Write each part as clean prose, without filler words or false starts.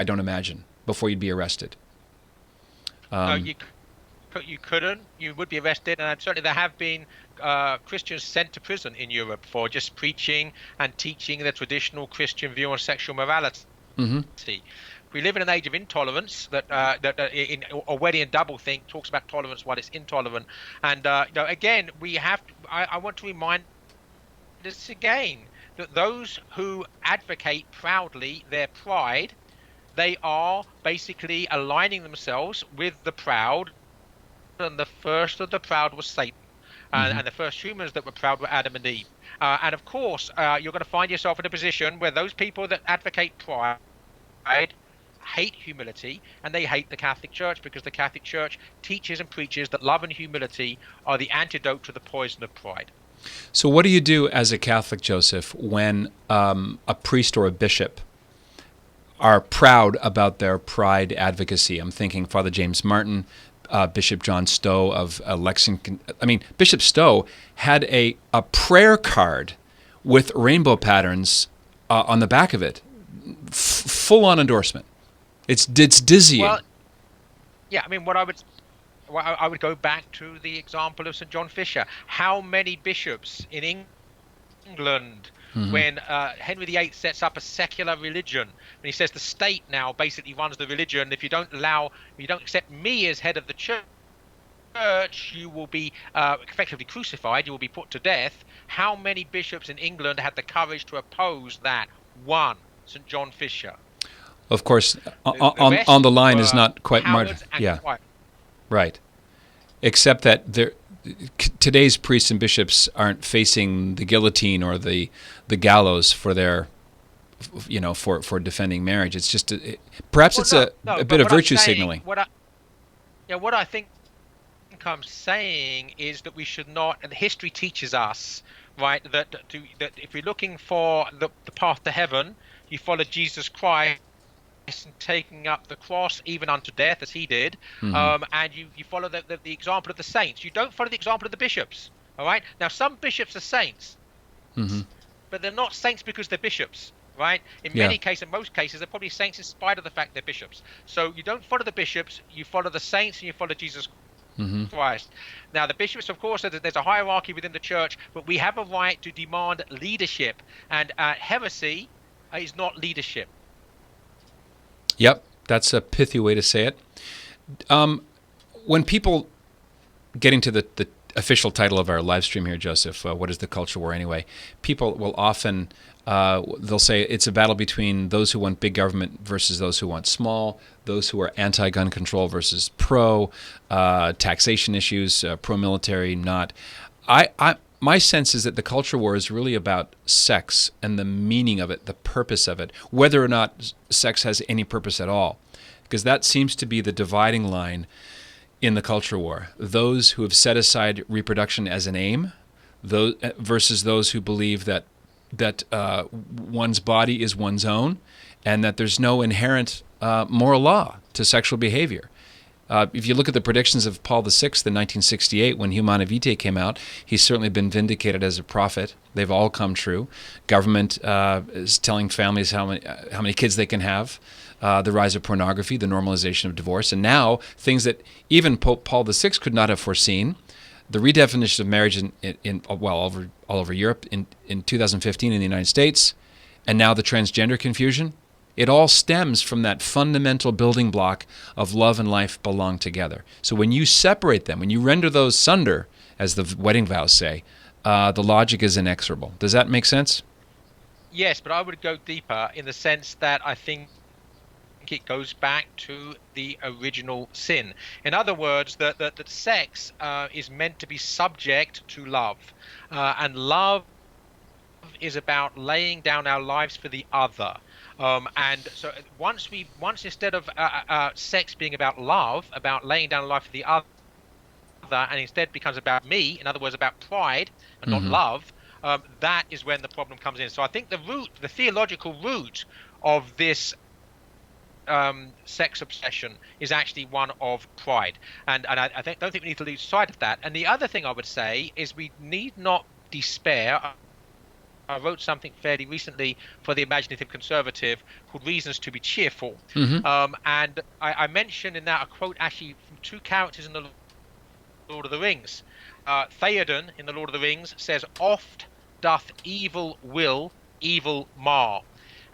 I don't imagine, before you'd be arrested. No, Um, you couldn't. You would be arrested, and certainly there have been Christians sent to prison in Europe for just preaching and teaching the traditional Christian view on sexual morality. mhm. We live in an age of intolerance that in already in doublethink talks about tolerance while it's intolerant. And again, we have. I want to remind us again that those who advocate proudly their pride, they are basically aligning themselves with the proud, and the first of the proud was Satan. Hmm. And the first humans that were proud were Adam and Eve. And of course, you're going to find yourself in a position where those people that advocate pride hate humility, and they hate the Catholic Church because the Catholic Church teaches and preaches that love and humility are the antidote to the poison of pride. So, what do you do as a Catholic, Joseph, when a priest or a bishop are proud about their pride advocacy? I'm thinking Father James Martin, Bishop John Stowe of Lexington. I mean, Bishop Stowe had a prayer card with rainbow patterns on the back of it, full on endorsement. It's Well, dizzying. yeah, I mean, what I would well, I would go back to the example of St. John Fisher. How many bishops in England, Hmm. when Henry VIII sets up a secular religion, and he says the state now basically runs the religion. If you don't accept me as head of the church, you will be effectively crucified. You will be put to death. How many bishops in England had the courage to oppose that? One, St. John Fisher. Of course, The on rest the line is were not quite martyr. cowards and Yeah, quiet. right. Except that today's priests and bishops aren't facing the guillotine or the gallows for their, for defending marriage. It's just perhaps Well, it's no, a no. bit But of what I'm virtue saying, signaling. what I think I'm saying is that we should not. And history teaches us, right, that if we're looking for the path to heaven, you follow Jesus Christ and taking up the cross even unto death as he did, Hmm. and you follow the example of the saints. You don't follow the example of the bishops. All right. Now, some bishops are saints, Hmm. but they're not saints because they're bishops. Right. In Yeah. many cases, in most cases, they're probably saints in spite of the fact they're bishops. So you don't follow the bishops, you follow the saints, and you follow Jesus Hmm. Christ. Now, the bishops, of course, there's a hierarchy within the church, but we have a right to demand leadership, and heresy is not leadership. Yep. That's a pithy way to say it. When people getting to the official title of our live stream here, Joseph, what is the culture war anyway? People will often they'll say it's a battle between those who want big government versus those who want small, those who are anti-gun control versus pro, taxation issues, pro-military, not. My sense is that the culture war is really about sex and the meaning of it, the purpose of it, whether or not sex has any purpose at all, because that seems to be the dividing line in the culture war. Those who have set aside reproduction as an aim, those versus those who believe that one's body is one's own, and that there's no inherent moral law to sexual behavior. If you look at the predictions of Paul VI in 1968, when Humanae Vitae came out, he's certainly been vindicated as a prophet. They've all come true. Government is telling families how many kids they can have. The rise of pornography, the normalization of divorce, and now things that even Pope Paul VI could not have foreseen. The redefinition of marriage all over Europe in 2015 in the United States, and now the transgender confusion. It all stems from that fundamental building block of love and life belong together. So when you separate them, when you render those sunder, as the wedding vows say, the logic is inexorable. Does that make sense? Yes, but I would go deeper in the sense that I think it goes back to the original sin. In other words, that sex is meant to be subject to love, and love is about laying down our lives for the other. And so once instead of sex being about love, about laying down life for the other, and instead becomes about me, in other words, about pride and not Mm-hmm. love, that is when the problem comes in. So I think the theological root of this sex obsession is actually one of pride, and don't think we need to lose sight of that. And the other thing I would say is we need not despair I wrote something fairly recently for the Imaginative Conservative called Reasons to be Cheerful. Mm-hmm. And I mentioned in that a quote actually from two characters in the Lord of the Rings. Theoden in the Lord of the Rings says, "Oft doth evil will evil mar."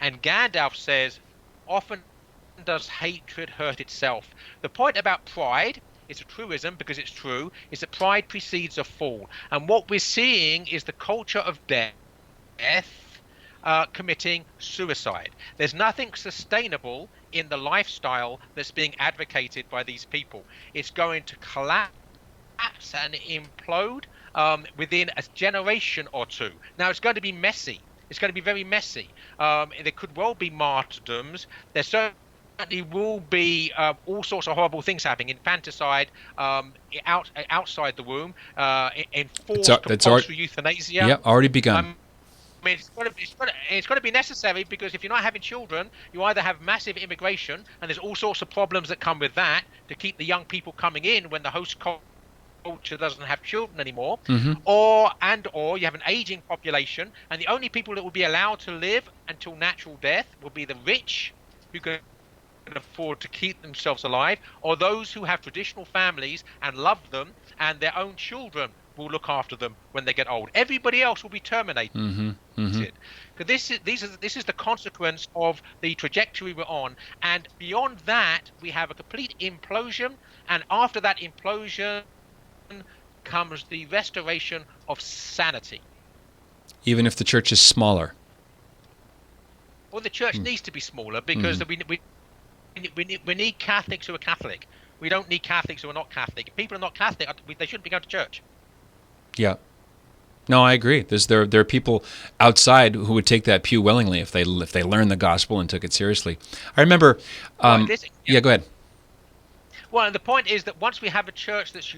And Gandalf says, "Often does hatred hurt itself." The point about pride, it's a truism because it's true, is that pride precedes a fall. And what we're seeing is the culture of death committing suicide. There's nothing sustainable in the lifestyle that's being advocated by these people. It's going to collapse and implode within a generation or two. Now, it's going to be messy. It's going to be very messy. There could well be martyrdoms. There certainly will be all sorts of horrible things happening, infanticide outside the womb, enforced That's already, compulsory euthanasia. yeah, already begun. I mean, it's got to be necessary because if you're not having children, you either have massive immigration, and there's all sorts of problems that come with that to keep the young people coming in when the host culture doesn't have children anymore, Mm-hmm. or you have an aging population, and the only people that will be allowed to live until natural death will be the rich who can afford to keep themselves alive, or those who have traditional families and love them, and their own children will look after them when they get old. Everybody else will be terminated. Mm-hmm. Mm-hmm. This is the consequence of the trajectory we're on, and beyond that, we have a complete implosion, and after that implosion comes the restoration of sanity. Even if the church is smaller. Well, the church needs to be smaller because we need Catholics who are Catholic. We don't need Catholics who are not Catholic. If people are not Catholic, they shouldn't be going to church. Yeah. No, I agree. There are people outside who would take that pew willingly if they learned the gospel and took it seriously. I remember. Yeah, go ahead. Well, and the point is that once we have a church that's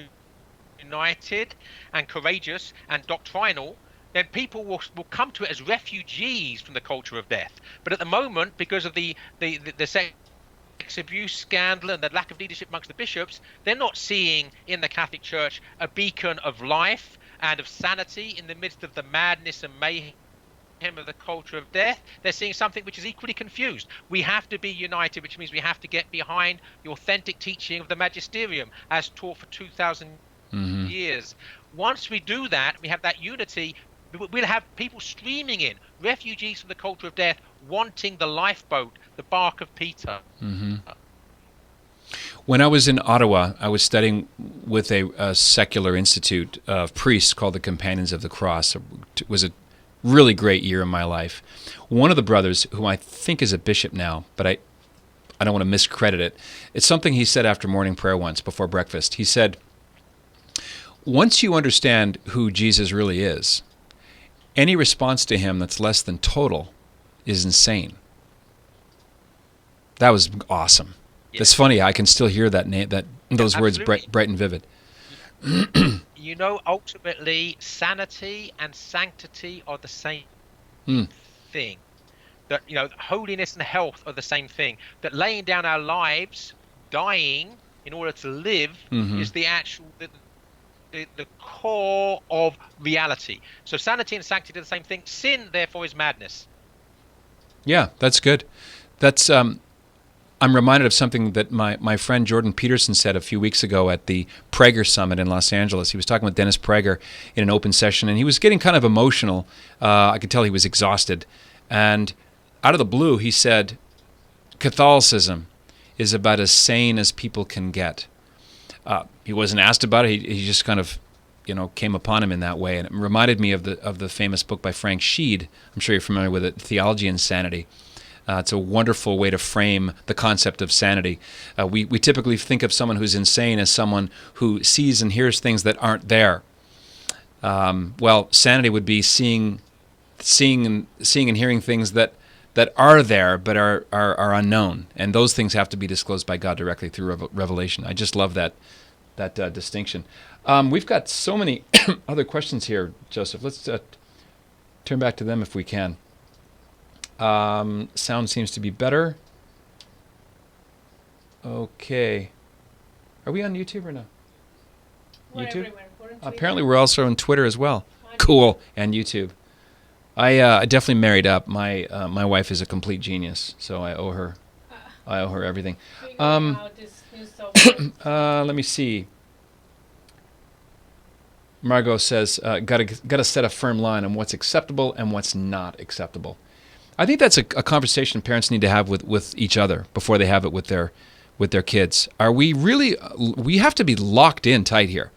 united and courageous and doctrinal, then people will come to it as refugees from the culture of death. But at the moment, because of the sex abuse scandal and the lack of leadership amongst the bishops, they're not seeing in the Catholic Church a beacon of life and of sanity in the midst of the madness and mayhem of the culture of death. They're seeing something which is equally confused. We have to be united, which means we have to get behind the authentic teaching of the magisterium as taught for 2,000 years. Once we do that, we have that unity, we'll have people streaming in, refugees from the culture of death, wanting the lifeboat, the bark of Peter. Mm-hmm. When I was in Ottawa, I was studying with a secular institute of priests called the Companions of the Cross. It was a really great year in my life. One of the brothers, who I think is a bishop now, but I don't want to miscredit it, it's something he said after morning prayer once before breakfast. He said, once you understand who Jesus really is, any response to him that's less than total is insane. That was awesome. Yeah. It's funny. I can still hear that name, those words bright and vivid. You know, ultimately, sanity and sanctity are the same thing. That, you know, holiness and health are the same thing. That laying down our lives, dying in order to live, is the actual the core of reality. So sanity and sanctity are the same thing. Sin, therefore, is madness. Yeah, that's good. That's I'm reminded of something that my friend Jordan Peterson said a few weeks ago at the Prager Summit in Los Angeles. He was talking with Dennis Prager in an open session, and he was getting kind of emotional. I could tell he was exhausted. And out of the blue, he said, Catholicism is about as sane as people can get. He wasn't asked about it. He just kind of, came upon him in that way. And it reminded me of the famous book by Frank Sheed. I'm sure you're familiar with it, Theology and Sanity. It's a wonderful way to frame the concept of sanity. We typically think of someone who's insane as someone who sees and hears things that aren't there. Well, sanity would be seeing and hearing things that are there but are unknown, and those things have to be disclosed by God directly through revelation. I just love that distinction. We've got so many other questions here, Joseph. Let's turn back to them if we can. Sound seems to be better. Okay. Are we on YouTube or no? We're YouTube? everywhere. We're on Twitter. Apparently we're also on Twitter as well. Cool. And YouTube. I definitely married up. My wife is a complete genius, so I owe her everything. Figuring out this new software. Let me see. Margot says, "Gotta set a firm line on what's acceptable and what's not acceptable." I think that's a conversation parents need to have with each other before they have it with their kids. Are we really? We have to be locked in tight here.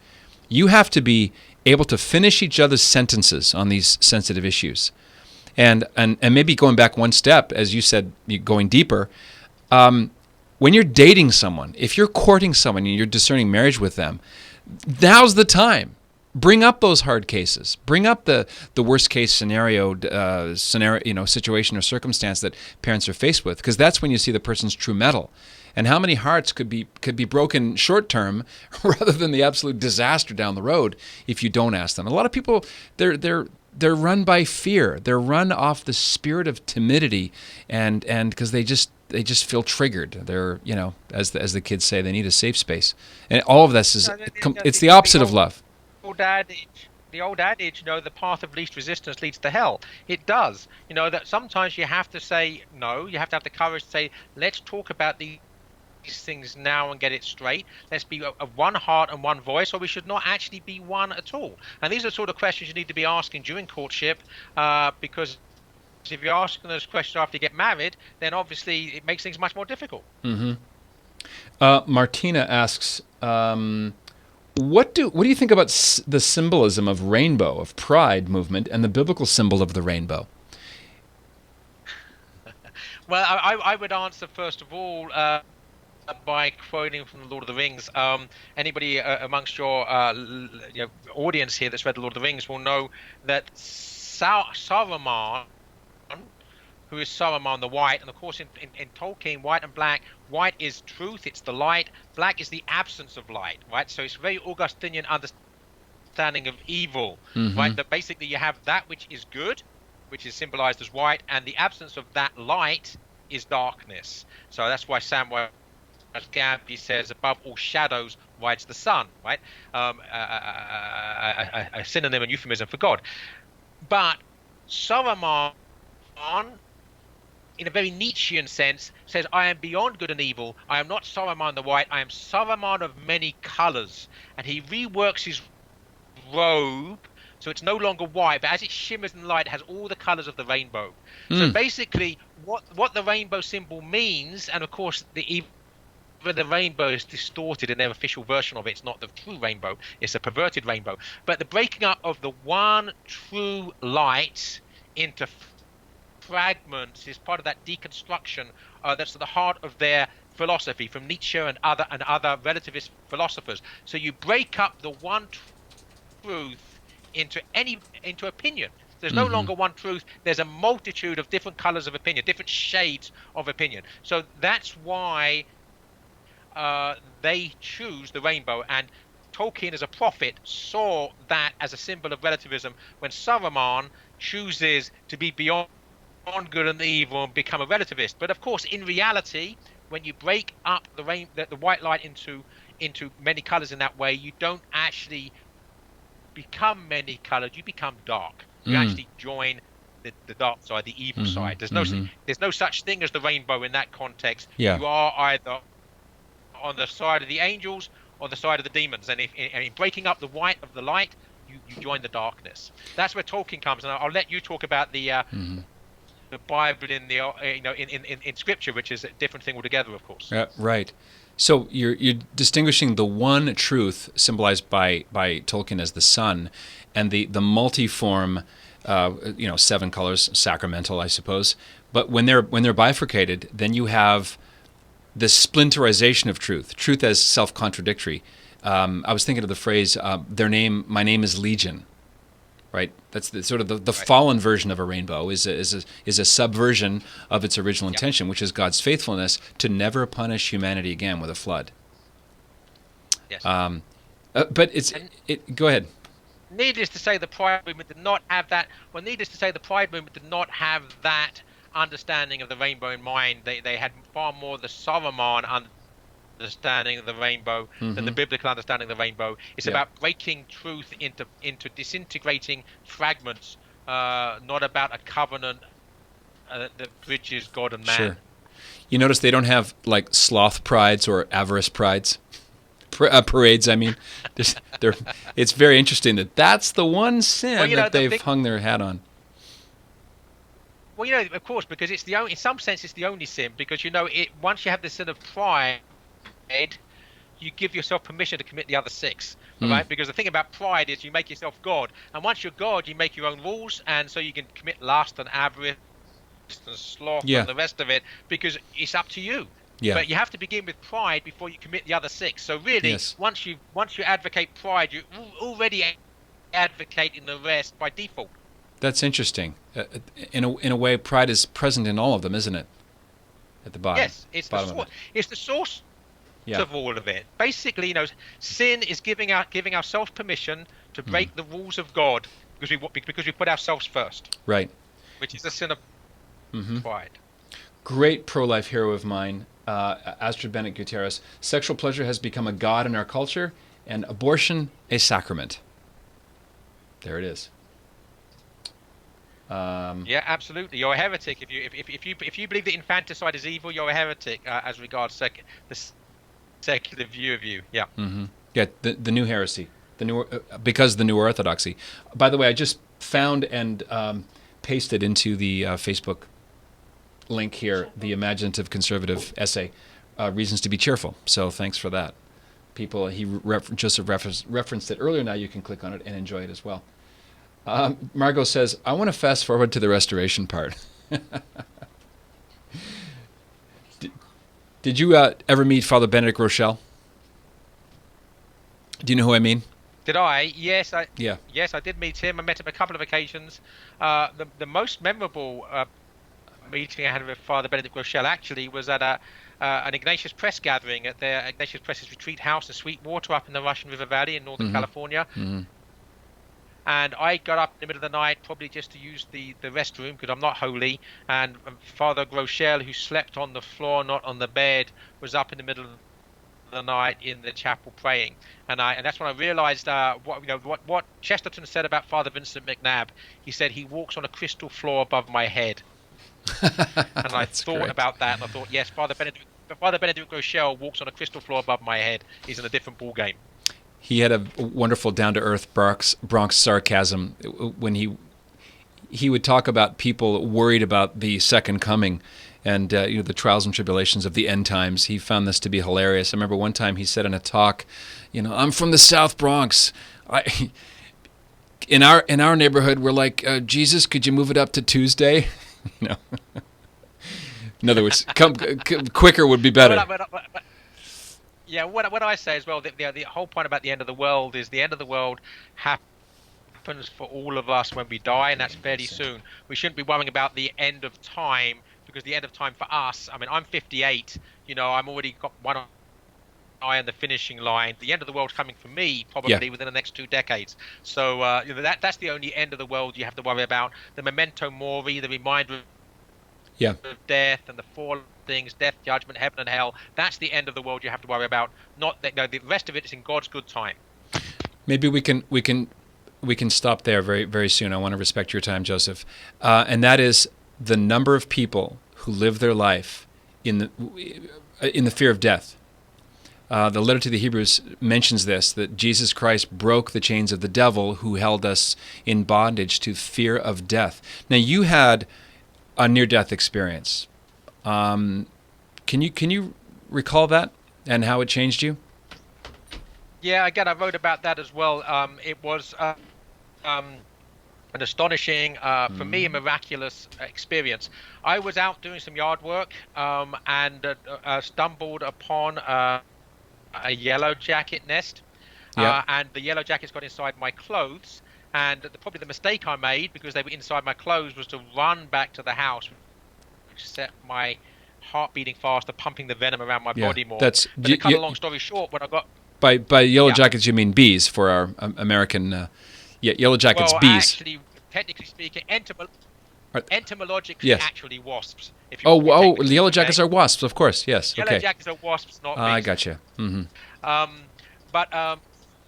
You have to be able to finish each other's sentences on these sensitive issues, and maybe going back one step, as you said, going deeper. When you're dating someone, if you're courting someone and you're discerning marriage with them, now's the time. Bring up those hard cases. Bring up the worst case scenario, situation or circumstance that parents are faced with, because that's when you see the person's true mettle, and how many hearts could be broken short term, rather than the absolute disaster down the road if you don't ask them. A lot of people, they're run by fear. They're run off the spirit of timidity, and because they just feel triggered. They're as the kids say, they need a safe space, and all of this it's the opposite of love. The old adage, the path of least resistance leads to hell. It does. That sometimes you have to say no. You have to have the courage to say, let's talk about these things now and get it straight. Let's be of one heart and one voice, or we should not actually be one at all. And these are the sort of questions you need to be asking during courtship, because if you're asking those questions after you get married, then obviously it makes things much more difficult. Mm-hmm. Martina asks, what do you think about the symbolism of rainbow, of pride movement, and the biblical symbol of the rainbow? Well, I would answer first of all by quoting from the Lord of the Rings. Anybody amongst your audience here that's read the Lord of the Rings will know that Saruman, who is Saruman the White, and of course in Tolkien, white and black, white is truth, it's the light, black is the absence of light, right? So it's a very Augustinian understanding of evil, right? That basically you have that which is good, which is symbolized as white, and the absence of that light is darkness. So that's why Samwise Gamgee says, above all shadows rides the sun, right? A synonym and euphemism for God. But Saruman, in a very Nietzschean sense, says, I am beyond good and evil. I am not Saruman the White. I am Saruman of many colors. And he reworks his robe so it's no longer white, but as it shimmers in light, it has all the colors of the rainbow. So basically, what the rainbow symbol means, and of course the rainbow is distorted in their official version of it. It's not the true rainbow. It's a perverted rainbow. But the breaking up of the one true light into fragments is part of that deconstruction that's at the heart of their philosophy, from Nietzsche and other relativist philosophers. So you break up the one truth into opinion. There's no longer one truth. There's a multitude of different colors of opinion, different shades of opinion. So that's why they choose the rainbow. And Tolkien, as a prophet, saw that as a symbol of relativism when Saruman chooses to be beyond good and evil and become a relativist. But of course, in reality, when you break up the white light into many colors in that way, you don't actually become many colored. You become dark. You actually join the dark side, the evil side. There's no such thing as the rainbow in that context. Yeah. You are either on the side of the angels or the side of the demons. And in breaking up the white of the light, you join the darkness. That's where Tolkien comes. And I'll let you talk about the Bible in the in Scripture, which is a different thing altogether, of course. Right. So you're distinguishing the one truth symbolized by Tolkien as the sun, and the multiform, 7 colors, sacramental, I suppose. But when they're bifurcated, then you have the splinterization of truth as self-contradictory. I was thinking of the phrase, my name is Legion. Right, that's the fallen version of a rainbow is a subversion of its original intention, which is God's faithfulness to never punish humanity again with a flood. Yes. But go ahead. Needless to say, the Pride movement did not have that. Well, needless to say, the Pride movement did not have that understanding of the rainbow in mind. They had far more the Saruman understanding of the rainbow than the biblical understanding of the rainbow. It's about breaking truth into disintegrating fragments not about a covenant that bridges God and man. Sure. You notice they don't have like sloth prides or avarice prides, parades. I mean, it's very interesting that that's the one sin that they've hung their hat on. Well, of course, because it's the only, in some sense, it's the only sin. Because once you have the sin of pride, you give yourself permission to commit the other six, right? Because the thing about pride is you make yourself God, and once you're God, you make your own rules, and so you can commit lust and avarice and sloth and the rest of it, because it's up to you. Yeah. But you have to begin with pride before you commit the other six. So really, once you advocate pride, you're already advocating the rest by default. That's interesting. In a way, pride is present in all of them, isn't it? At the bottom. Yes, it's the source of all of it. Basically, sin is giving ourselves permission to break the rules of God because we put ourselves first. Right. Which is the sin of pride. Great pro-life hero of mine, Astrid Bennett Gutierrez. Sexual pleasure has become a god in our culture, and abortion a sacrament. There it is. Yeah, absolutely. You're a heretic if you believe that infanticide is evil. You're a heretic as regards the secular view of you. Yeah. Mm-hmm. Yeah. The new heresy, because the new orthodoxy. By the way, I just found and pasted into the Facebook link here the imaginative conservative essay, "Reasons to be Cheerful." So thanks for that. People, Joseph referenced it earlier. Now you can click on it and enjoy it as well. Margot says, I want to fast forward to the restoration part. Did you ever meet Father Benedict Rochelle? Do you know who I mean? Did I? Yes, Yes, I did meet him. I met him a couple of occasions. The most memorable meeting I had with Father Benedict Rochelle actually was at an Ignatius Press gathering at their Ignatius Press's retreat house in Sweetwater up in the Russian River Valley in Northern California. Mm-hmm. And I got up in the middle of the night, probably just to use the restroom because I'm not holy. And Father Rochelle, who slept on the floor, not on the bed, was up in the middle of the night in the chapel praying. And that's when I realized what Chesterton said about Father Vincent McNabb. He said he walks on a crystal floor above my head. And I thought about that, and I thought, yes, Father Benedict Rochelle walks on a crystal floor above my head. He's in a different ball game. He had a wonderful down-to-earth Bronx sarcasm when he would talk about people worried about the second coming and the trials and tribulations of the end times. He found this to be hilarious. I remember one time he said in a talk, I'm from the South Bronx. In our neighborhood, we're like, Jesus, could you move it up to Tuesday? In other words, quicker would be better. Yeah, what I say as well, the whole point about the end of the world is the end of the world happens for all of us when we die, and that's fairly soon. We shouldn't be worrying about the end of time, because the end of time for us, I mean, I'm 58, I'm already got one eye on the finishing line. The end of the world's coming for me probably within the next 2 decades. So that's the only end of the world you have to worry about. The memento mori, the reminder of death and the four things, death, judgment, heaven and hell. That's the end of the world you have to worry about. Not the rest of it is in God's good time. Maybe we can stop there very, very soon. I want to respect your time, Joseph. And that is the number of people who live their life in the fear of death. The letter to the Hebrews mentions this, that Jesus Christ broke the chains of the devil who held us in bondage to fear of death. Now, you had a near-death experience. Can you recall that and how it changed you? Yeah, again, I wrote about that as well. It was an astonishing, for me, a miraculous experience. I was out doing some yard work and stumbled upon a yellow jacket nest, and the yellow jackets got inside my clothes. And probably the mistake I made, because they were inside my clothes, was to run back to the house, which set my heart beating faster, pumping the venom around my body more. But to cut a long story short, when I got by yellow jackets, you mean bees for our American yellow jackets, bees. Actually, technically speaking, entomologically, actually wasps. If you the yellow jackets are wasps, of course. Yes. Yellow jackets are wasps, not bees. I gotcha. Mm-hmm.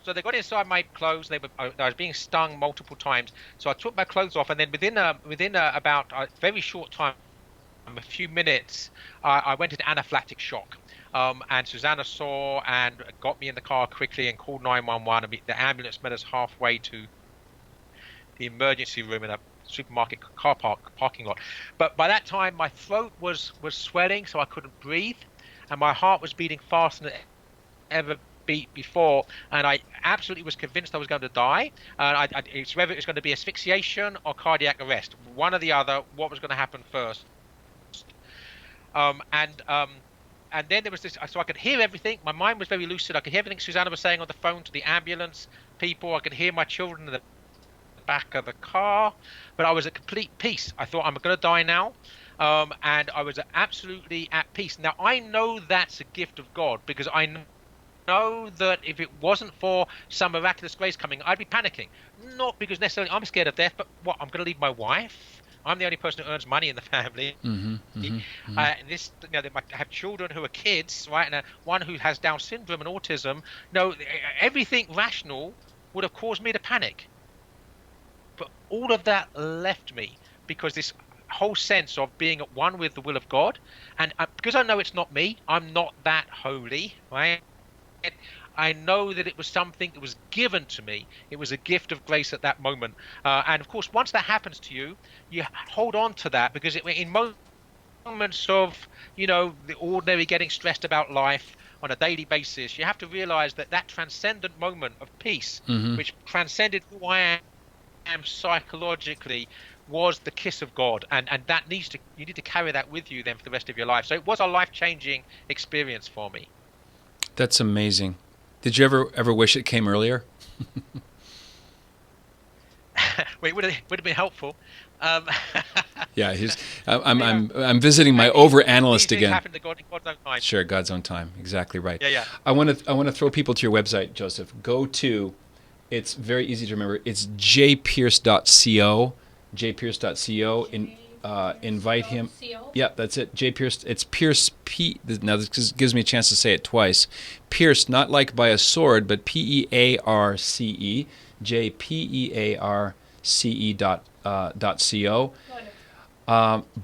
So they got inside my clothes. I was being stung multiple times. So I took my clothes off, and then within about a very short time, a few minutes, I went into anaphylactic shock. And Susanna saw and got me in the car quickly and called 911. And the ambulance met us halfway to the emergency room in a supermarket parking lot. But by that time, my throat was swelling, so I couldn't breathe, and my heart was beating faster than it ever beat before, and I absolutely was convinced I was going to die. It's whether it was going to be asphyxiation or cardiac arrest, one or the other. What was going to happen first? And then there was this, so I could hear everything. My mind was very lucid. I could hear everything Susanna was saying on the phone to the ambulance people. I could hear my children in the back of the car, but I was at complete peace. I thought, I'm going to die now. And I was absolutely at peace. Now, I know that's a gift of God, because I know that if it wasn't for some miraculous grace coming, I'd be panicking. Not because necessarily I'm scared of death, but what, I'm going to leave my wife? I'm the only person who earns money in the family. I have children who are kids, right? And one who has Down syndrome and autism. No, everything rational would have caused me to panic. But all of that left me, because this whole sense of being at one with the will of God, and because I know it's not me, I'm not that holy, right? I know that it was something that was given to me. It was a gift of grace at that moment. And of course, once that happens to you, you hold on to that, because in moments of, the ordinary getting stressed about life on a daily basis, you have to realize that transcendent moment of peace, which transcended who I am psychologically, was the kiss of God. And that you need to carry that with you then for the rest of your life. So it was a life-changing experience for me. That's amazing. Did you ever wish it came earlier? Well, it would have been helpful. Yeah, I'm visiting my over-analyst these things again. happen to God in God's own time. Sure, God's own time. Exactly right. Yeah. I want to throw people to your website, Joseph. Go to, it's very easy to remember. It's jpearce.co, jpearce.co. Invite him. Yeah, that's it. J. Pearce. It's Pearce P. Now this gives me a chance to say it twice. Pearce, not like by a sword, but Pearce. jpearce.co.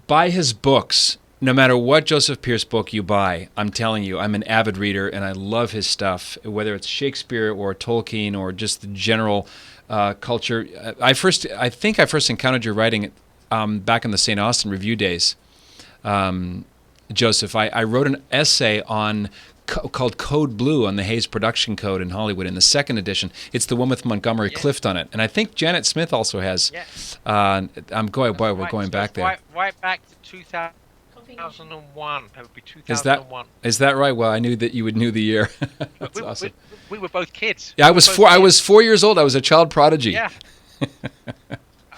Buy his books. No matter what Joseph Pearce book you buy, I'm telling you, I'm an avid reader and I love his stuff. Whether it's Shakespeare or Tolkien or just the general culture. I think I first encountered your writing back in the St. Austin Review days, Joseph. I wrote an essay called Code Blue on the Hayes Production Code in Hollywood in the second edition. It's the one with Montgomery Clift on it. And I think Janet Smith also has. Yes. We're going back there. Right back to 2001. That would be 2001. Is that right? Well, I knew that you would know the year. That's awesome. We were both kids. Yeah, I was 4 years old. I was a child prodigy. Yeah.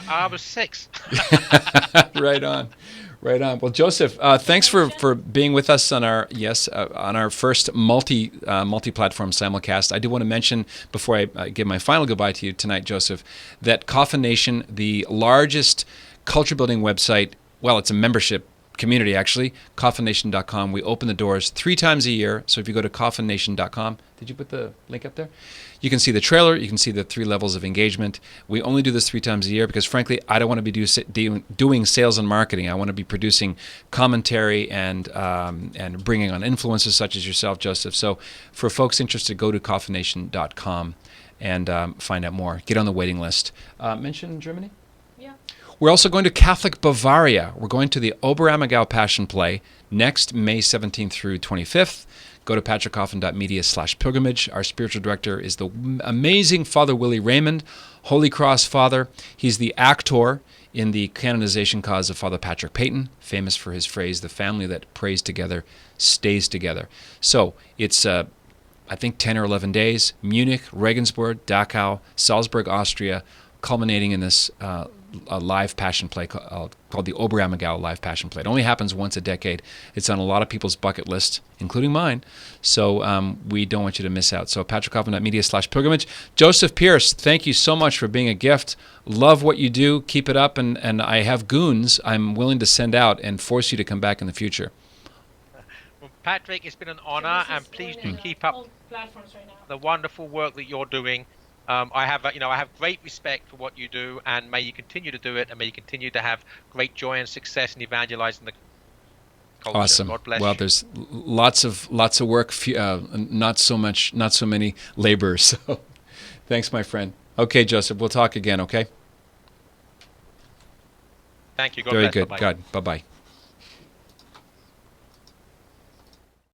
I was 6. Right on. Well, Joseph, thanks for being with us on our first multi-platform simulcast. I do want to mention before I give my final goodbye to you tonight, Joseph, that Coffin Nation, the largest culture building website, well, it's a membership community actually, coffinnation.com. We open the doors 3 times a year. So if you go to coffinnation.com, did you put the link up there? You can see the trailer. You can see the 3 levels of engagement. We only do this 3 times a year because, frankly, I don't want to be doing sales and marketing. I want to be producing commentary and bringing on influencers such as yourself, Joseph. So for folks interested, go to coffinnation.com and find out more. Get on the waiting list. Mention Germany? Yeah. We're also going to Catholic Bavaria. We're going to the Oberammergau Passion Play next May 17th through 25th. Go to patrickcoffin.media/pilgrimage. Our spiritual director is the amazing Father Willie Raymond, Holy Cross Father. He's the actor in the canonization cause of Father Patrick Peyton, famous for his phrase, "The family that prays together stays together." So it's, I think, 10 or 11 days. Munich, Regensburg, Dachau, Salzburg, Austria, culminating in this a live passion play called the Oberammergau Live Passion Play. It only happens once a decade. It's on a lot of people's bucket list, including mine. So we don't want you to miss out. So patrickcoffin.media/pilgrimage. Joseph Pearce, thank you so much for being a gift. Love what you do. Keep it up. And I have goons I'm willing to send out and force you to come back in the future. Well, Patrick, it's been an honor, and please do keep up the wonderful work that you're doing. I have, I have great respect for what you do, and may you continue to do it, and may you continue to have great joy and success in evangelizing the culture. Awesome. God bless Well, you. there's lots of work, not so many laborers. So, thanks, my friend. Okay, Joseph, we'll talk again. Okay. Thank you. God Very bless. good. Bye-bye. God, bye-bye.